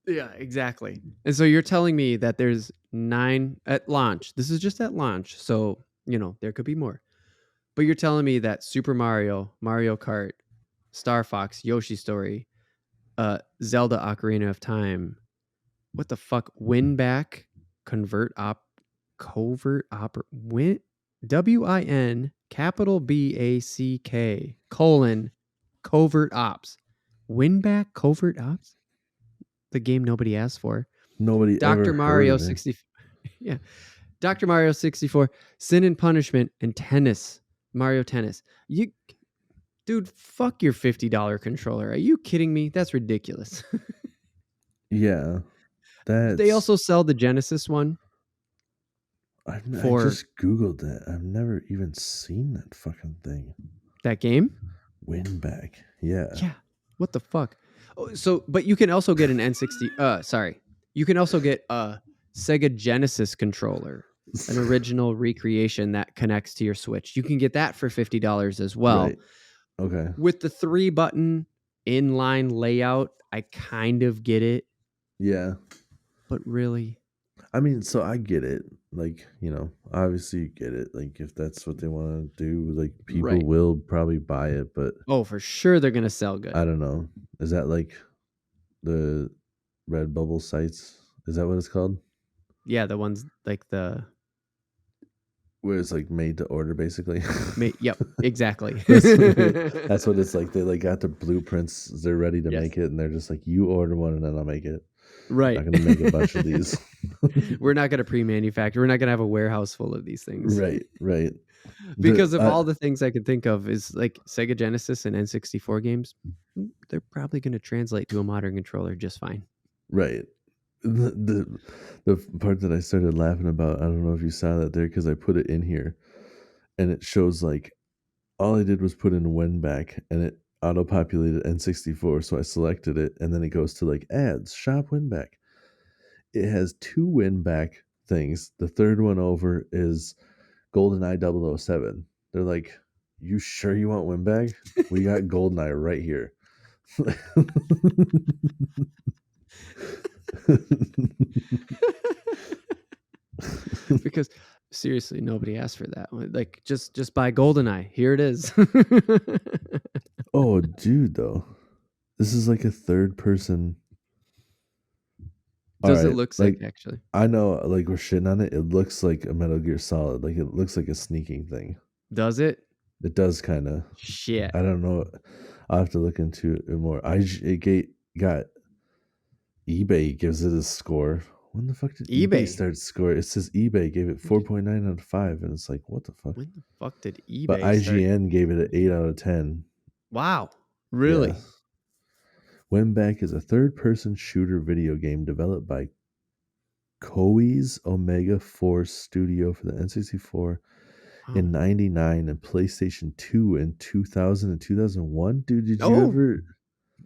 A: Yeah, exactly. And so you're telling me that there's 9 at launch. This is just at launch. So, there could be more. But you're telling me that Super Mario, Mario Kart, Star Fox, Yoshi Story, Zelda Ocarina of Time, what the fuck? Win back, convert op, covert oper, win, WIN, capital BACK, colon, covert ops. Win back, covert ops? The game nobody asked for.
B: Nobody ever
A: Dr.
B: heard
A: Mario
B: of it.
A: 60. Yeah. Dr. Mario 64, Sin and Punishment, and Tennis. Mario Tennis. Dude, fuck your $50 controller. Are you kidding me? That's ridiculous.
B: Yeah.
A: They
B: That's
A: also sell the Genesis one
B: I
A: for
B: just googled that. I've never even seen that fucking thing.
A: that game.
B: Win back. Yeah.
A: Yeah. What the fuck? Oh, but you can also get an N60. Sorry. You can also get a Sega Genesis controller, an original recreation that connects to your Switch. You can get that for $50 as well.
B: Right. Okay.
A: With the 3-button inline layout, I kind of get it,
B: Yeah.
A: but really,
B: I mean, so I get it. Like, you know, obviously you get it. Like, if that's what they want to do, like, people
A: right.
B: will probably buy it, but
A: Oh, for sure they're going to sell good.
B: I don't know. Is that like the Redbubble sites? Is that what it's called?
A: Yeah, the ones like the
B: Where it's like made to order, basically.
A: Yep, exactly.
B: That's what it's like. They like got the blueprints. They're ready to
A: Yes.
B: make it, and they're just like, "You order one, and then I'll make it."
A: Right.
B: Not gonna make a bunch of these.
A: We're not going to pre-manufacture. We're not going to have a warehouse full of these things.
B: Right, right.
A: Because of all the things I can think of is like Sega Genesis and N64 games, they're probably going to translate to a modern controller just fine.
B: Right. The part that I started laughing about, I don't know if you saw that there because I put it in here, and it shows like all I did was put in WinBack, and it auto populated N64, so I selected it, and then it goes to like ads, shop WinBack. It has 2 WinBack things. The third one over is GoldenEye 007. They're like, "You sure you want WinBag? We got GoldenEye right here."
A: Because seriously, nobody asked for that. Like just buy GoldenEye. Here it is.
B: Oh, dude, though, this is like a third person. All
A: Does it
B: right,
A: look sick
B: like
A: actually?
B: I know, like we're shitting on it. It looks like a Metal Gear Solid. Like it looks like a sneaking thing.
A: Does it?
B: It does kind of.
A: Shit.
B: I don't know. I'll have to look into it more. Got eBay gives it a score. When the fuck did eBay
A: eBay.
B: start score? It says eBay gave it 4.9 out of 5, and it's like, what the fuck?
A: When the fuck did
B: But
A: eBay start?
B: IGN gave it an 8 out of 10.
A: Wow.
B: Yeah.
A: Really?
B: Wemback is a third-person shooter video game developed by Koei's Omega Force Studio for the N64
A: Wow.
B: in 99 and PlayStation 2 in 2000 and 2001. Dude, did you
A: Oh,
B: ever?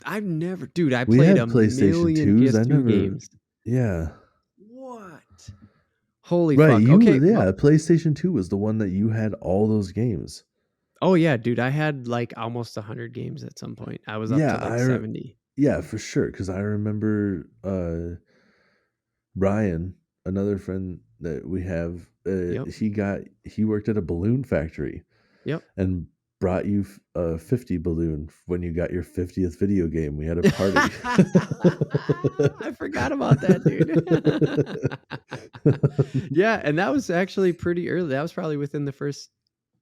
A: I've never, dude. I
B: We
A: played
B: had
A: a
B: PlayStation
A: million
B: 2s. I
A: PS2
B: never.
A: games.
B: Yeah.
A: What? Holy
B: Right.
A: fuck. Okay.
B: Yeah.
A: Well,
B: PlayStation 2 was the one that you had all those games.
A: Oh yeah, dude, I had like almost 100 games at some point. I was up
B: Yeah,
A: to like 70.
B: yeah, for sure. Because I remember Brian, another friend that we have,
A: Yep.
B: he worked at a balloon factory
A: Yep.
B: and brought you a 50 balloon when you got your 50th video game. We had a party.
A: I forgot about that, dude. Yeah, and that was actually pretty early. That was probably within the first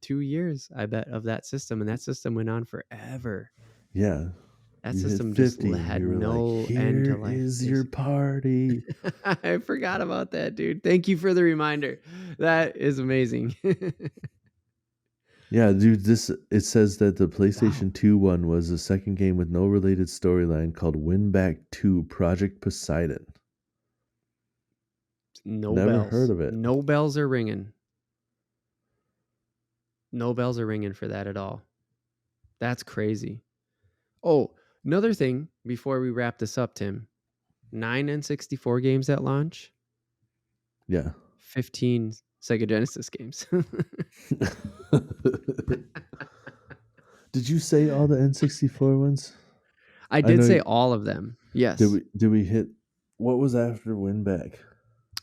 A: 2 years, I bet, of that system, and that system went on forever.
B: Yeah.
A: That
B: You hit
A: system just
B: 50 and
A: had
B: you were like,
A: no end
B: "Here
A: to life.
B: is
A: It
B: your
A: was
B: party."
A: I forgot about that, dude. Thank you for the reminder. That is amazing.
B: Yeah, dude, it says that the
A: Wow.
B: PlayStation 2 one was the second game with no related storyline called Win Back 2 Project Poseidon.
A: No
B: Never heard
A: bells.
B: of it.
A: No bells are ringing. No bells are ringing for that at all. That's crazy. Oh, another thing before we wrap this up, Tim. 9 N64 games at launch,
B: Yeah.
A: 15 Sega Genesis games.
B: Did you say all the N64 ones?
A: I
B: I
A: did
B: know.
A: say all of them.
B: Did
A: Yes.
B: we hit what was after Win Back?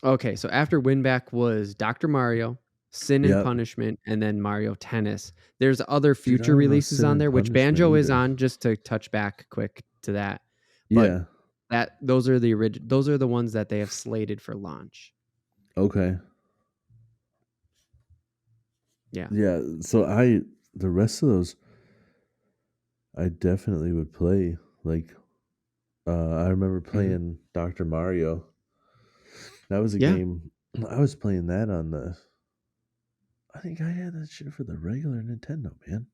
A: Okay, so after Winback was Dr. Mario, Sin and
B: Yep.
A: Punishment, and then Mario Tennis. There's other
B: Dude, I
A: future
B: don't know
A: releases
B: Sin
A: on
B: and
A: there, which
B: Punishment
A: Banjo is
B: either.
A: on, just to touch back quick to that. But
B: Yeah.
A: those are those are the ones that they have slated for launch.
B: Okay.
A: Yeah.
B: Yeah. So the rest of those I definitely would play. Like I remember
A: Hmm.
B: playing Dr. Mario. That was a
A: Yeah.
B: game I was playing that on the I think I had that shit for the regular Nintendo, man.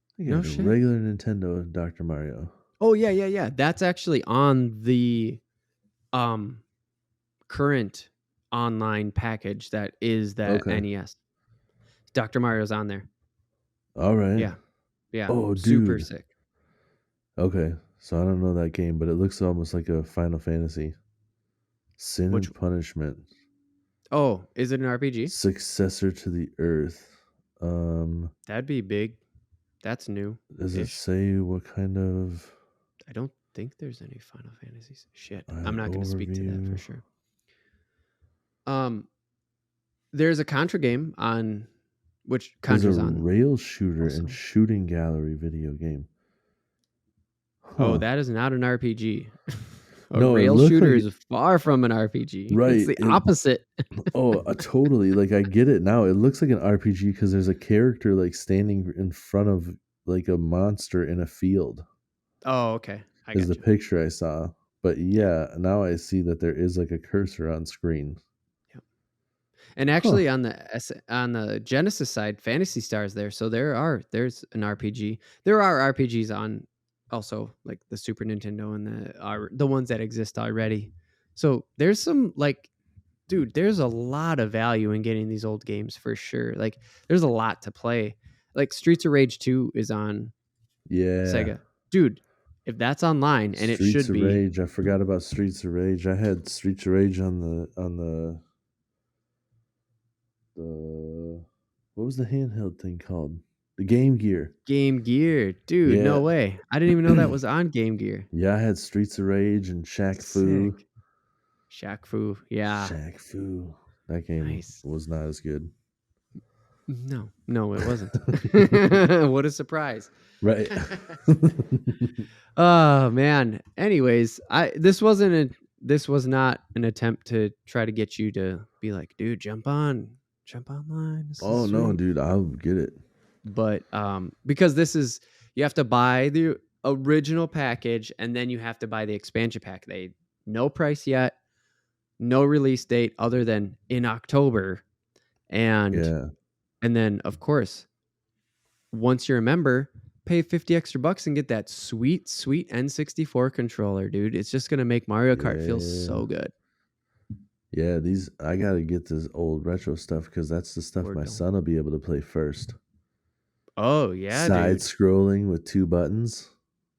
B: I think I
A: No
B: had a
A: shit.
B: regular Nintendo Dr. Mario.
A: Oh yeah, yeah, yeah. That's actually on the um current online package that is that
B: Okay.
A: NES. Dr. Mario's on there.
B: All right.
A: Yeah. Yeah.
B: Oh,
A: Super
B: dude.
A: sick.
B: Okay. So I don't know that game, but it looks almost like a Final Fantasy. Sin
A: Which
B: and Punishment.
A: Oh, is it an RPG?
B: Successor to the Earth.
A: That'd be big. That's
B: Does it
A: new-ish.
B: say what kind of
A: I don't think there's any Final Fantasies. Shit. I'm not going to speak to that for
B: overview?
A: sure. Um, there's a Contra game on which
B: There's a
A: Contra's on
B: rail shooter and
A: also.
B: shooting gallery video game.
A: Oh,
B: Huh.
A: that is not an RPG. A
B: No, it
A: rail
B: looked
A: shooter
B: like
A: is far from an RPG. It's
B: right.
A: the
B: It
A: opposite.
B: totally like I get it now. It looks like an RPG because there's a character like standing in front of like a monster in a field.
A: Oh, okay. I
B: Is the
A: got you.
B: picture I saw. But
A: Yeah.
B: yeah, now I see that there is like a cursor on screen.
A: Yeah. And
B: Huh.
A: actually on the Genesis side, Fantasy Stars there. So there's an RPG. There are RPGs on also like the Super Nintendo and the ones that exist already. So there's some like dude, there's a lot of value in getting these old games for sure. Like there's a lot to play. Like Streets of Rage 2 is on
B: Yeah.
A: Sega. Dude, if that's online and it
B: Streets
A: should
B: of
A: be.
B: Rage. I forgot about Streets of Rage. I had Streets of Rage on the what was the handheld thing called? The Game Gear.
A: Game Gear. Dude,
B: Yeah.
A: no way. I didn't even know that was on Game Gear.
B: Yeah, I had Streets of Rage and Shaq Fu.
A: Sick. Shaq Fu. Yeah.
B: Shaq Fu. That game
A: Nice.
B: was not as good.
A: No, no, it wasn't. What a surprise.
B: Right.
A: Oh man. Anyways, this was not an attempt to try to get you to be like, dude, jump online. This is
B: Oh no,
A: sweet.
B: dude, I'll get it.
A: But because you have to buy the original package and then you have to buy the expansion pack. They no price yet, no release date other than in October. And
B: Yeah.
A: and then of course, once you're a member, pay 50 extra bucks and get that sweet, sweet N64 controller, dude. It's just gonna make Mario Kart feel
B: Yeah.
A: so good.
B: Yeah, these I gotta get this old retro stuff because that's the stuff
A: Or
B: my
A: don't.
B: son will be able to play first.
A: Oh yeah,
B: Side
A: dude.
B: scrolling with two buttons.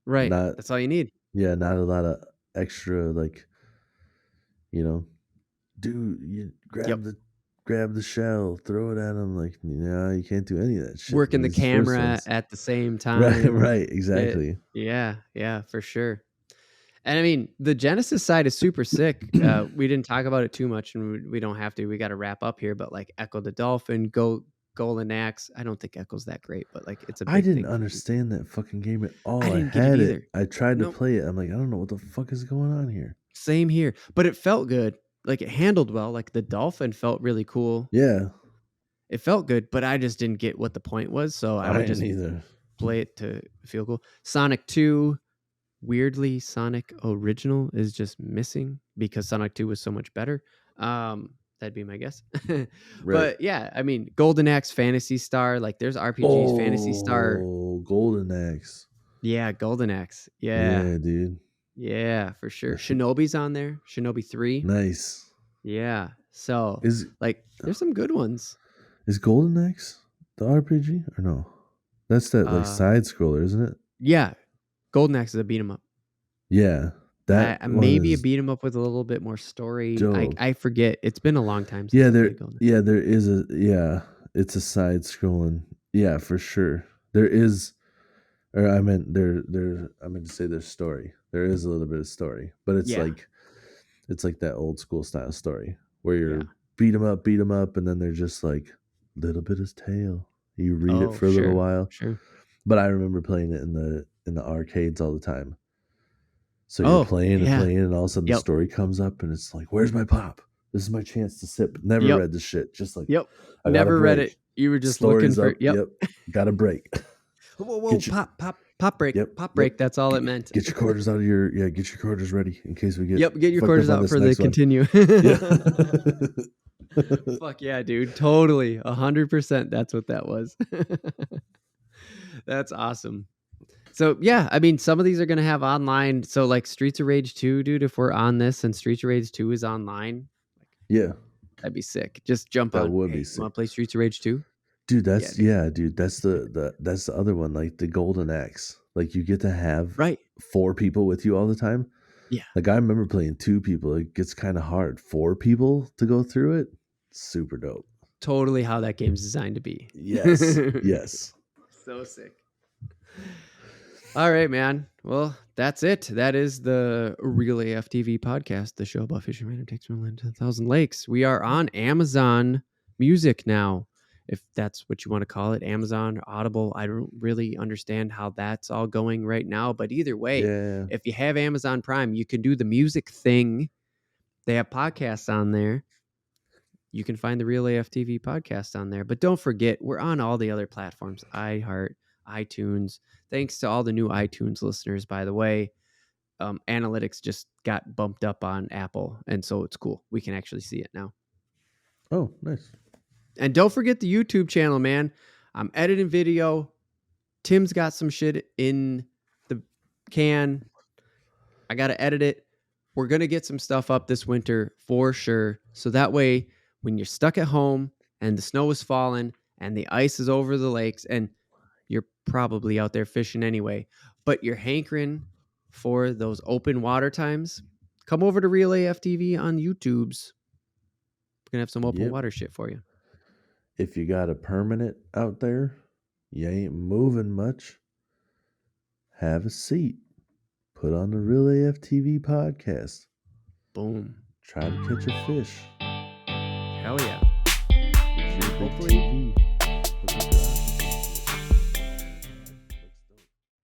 A: Right.
B: Not
A: That's all you need.
B: yeah, not a lot of extra like, you know, dude, you
A: Yep.
B: grab the shell, throw it at him. Like, no, you can't do any of that shit
A: Working
B: in
A: the
B: these first
A: camera
B: ones.
A: at the same
B: Right,
A: time.
B: right, exactly.
A: Yeah, for sure. And I mean, the Genesis side is super sick. We didn't talk about it too much, and we don't have to. We got to wrap up here. But like Echo the Dolphin, Golden Axe. I don't think Echo's that great, but like it's a
B: I
A: big
B: didn't
A: thing for people.
B: understand that fucking game at
A: I
B: all. I
A: didn't get it
B: had it.
A: either.
B: I tried to
A: Nope.
B: play it. I'm like, I don't know what the fuck is going on here.
A: Same here, but it felt good. Like it handled well. Like the Dolphin felt really cool.
B: Yeah,
A: It felt good, but I just didn't get what the point was. So I
B: I
A: would
B: didn't
A: just
B: either.
A: play it to feel cool. Sonic 2, weirdly, Sonic Original is just missing because Sonic 2 was so much better. That'd be my guess.
B: Right.
A: But yeah, I mean, Golden Axe, Phantasy Star, like there's RPGs, Phantasy Star.
B: Oh, Golden Axe.
A: Yeah, Golden Axe. Yeah.
B: Yeah, dude.
A: Yeah, for sure.
B: That shit.
A: Shinobi's on there. Shinobi 3.
B: Nice.
A: Yeah. So,
B: Is
A: like, there's some good ones.
B: is Golden Axe the RPG or no? That's that like
A: Uh,
B: side scroller, isn't it?
A: yeah, Golden Axe is a beat 'em up.
B: Yeah, that one
A: Maybe a
B: is
A: beat 'em up with a little bit more story.
B: dope.
A: I forget. It's been a long time since
B: Yeah,
A: I played Golden Axe.
B: there is a it's a side scrolling. Yeah, for sure. There is, or I meant I meant to say there's story. There is a little bit of story, but
A: Yeah,
B: it's like that old school style story where
A: yeah.
B: you're beat 'em up, and then they're just like little bit of tale. You read it
A: Oh,
B: for a little
A: sure,
B: while,
A: sure.
B: but I remember playing it in the arcades all the time. So you're
A: Oh,
B: playing and
A: yeah.
B: playing, and all of a sudden the
A: Yep,
B: story comes up, and it's like, "Where's my pop? This is my chance to sip." Never
A: yep,
B: read the shit. Just like,
A: yep.
B: I got a
A: Never read it.
B: break.
A: You were just looking
B: Story's
A: for.
B: up.
A: Yep.
B: Yep, got a break.
A: Whoa!
B: Get your
A: Pop break,
B: yep,
A: pop
B: yep.
A: break. That's all it meant.
B: Get your quarters out of your Get your quarters ready in case we get
A: Yep, get your
B: fucked up
A: quarters
B: on
A: out
B: this
A: for the
B: next one.
A: continue.
B: Yeah.
A: Fuck yeah, dude. Totally. 100%. That's what that was. That's awesome. So yeah, I mean, some of these are gonna have online. So like Streets of Rage 2, dude. If we're on this and Streets of Rage 2 is online,
B: Yeah,
A: that'd be sick. Just jump
B: that
A: on.
B: would
A: Hey,
B: be
A: you
B: sick.
A: want to play Streets of Rage 2?
B: Dude,
A: Yeah, dude.
B: dude. That's that's the other one, like the Golden Axe. Like you get to have
A: Right.
B: 4 people with you all the time.
A: Yeah.
B: Like I remember playing 2 people. It gets kind of hard. 4 people to go through it. Super dope.
A: Totally how that game's designed to be.
B: Yes. Yes.
A: So sick. All right, man. Well, that's it. That is the Real AFTV podcast, the show about fishing random takes from land to 1,000 lakes. We are on Amazon Music now, if that's what you want to call it. Amazon, Audible. I don't really understand how that's all going right now, but either way,
B: Yeah.
A: if you have Amazon Prime, you can do the music thing. They have podcasts on there. You can find the Real AFTV podcast on there. But don't forget, we're on all the other platforms, iHeart, iTunes. Thanks to all the new iTunes listeners, by the way. Analytics just got bumped up on Apple, and so it's cool. We can actually see it now.
B: Oh, nice.
A: And don't forget the YouTube channel, man. I'm editing video. Tim's got some shit in the can. I got to edit it. We're going to get some stuff up this winter for sure. So that way, when you're stuck at home and the snow is falling and the ice is over the lakes and you're probably out there fishing anyway, but you're hankering for those open water times, come over to Real AFTV on YouTube's. We're going to have some open water shit for you.
B: If you got a permanent out there, you ain't moving much, have a seat. Put on the Real AFTV podcast.
A: Boom.
B: Try to catch a fish.
A: Hell yeah.
B: Use your big
A: Hopefully,
B: TV.